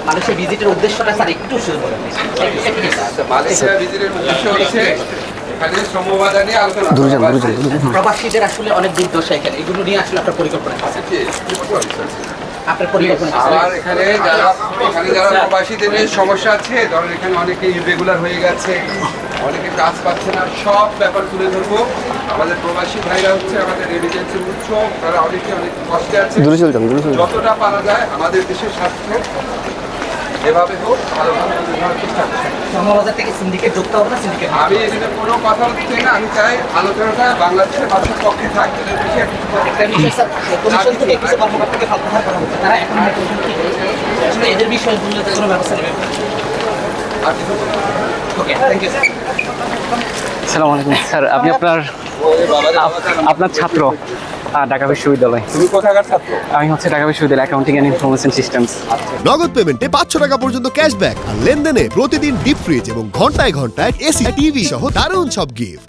Malaysia ভিজিটের উদ্দেশ্যটা sir একটু শুরু করেন। মালয়েশিয়া ভিজিটের উদ্দেশ্য হচ্ছে এখানে শ্রমবাজার নিয়ে আলোচনা। প্রবাসীদের আসলে অনেক দুর্দশা এখানে, এগুলো নিয়ে আসলে আপনার পরিকল্পনা আছে? আপনার পরিকল্পনা আর এখানে যারা প্রবাসীদের সমস্যা আছে, ধরেন এখানে অনেকে ইরেগুলার হয়ে গেছে, অনেকে কাজ পাচ্ছে না, সব ব্যাপার তুলে ধরবো। আমাদের প্রবাসী ভাইরা হচ্ছে আমাদের রেমিটেন্সের উৎস, তারা অনেকে অনেক কষ্টে আছে। যতটা পারা যায় আমাদের দেশের স্বাস্থ্য যেভাবে হোক ভালোভাবে তুলে ধরার চেষ্টা করছি। শ্রমবাজার থেকে সিন্ডিকেট যুক্ত হবে না? সিন্ডিকেট আমি এখানে কোনো কথা হচ্ছে না, আমি চাই আলোচনাটা বাংলাদেশের মানুষের পক্ষে থাকতে। কমিশন থেকে কিছু কর্মকর্তাকে প্রত্যাহার করা হচ্ছে, তারা এখন আসলে এদের বিষয়গুলোতে কোনো ব্যবস্থা নেবে। ওকে, থ্যাংক ইউ স্যার। আসসালামু আলাইকুম স্যার, আপনি আপনার ছাত্র ঢাকা বিশ্ববিদ্যালয়। তুমি কোথাকার ছাত্র? আমি হচ্ছে ঢাকা বিশ্ববিদ্যালয় অ্যাকাউন্টিং অ্যান্ড ইনফরমেশন সিস্টেমস। নগদ পেমেন্টে 500 টাকা পর্যন্ত ক্যাশব্যাক আর লেনদেনে প্রতিদিন ডিপ ফ্রিজ এবং ঘন্টায় ঘন্টায় এসি টিভি সহ দারুণ সব গিফট।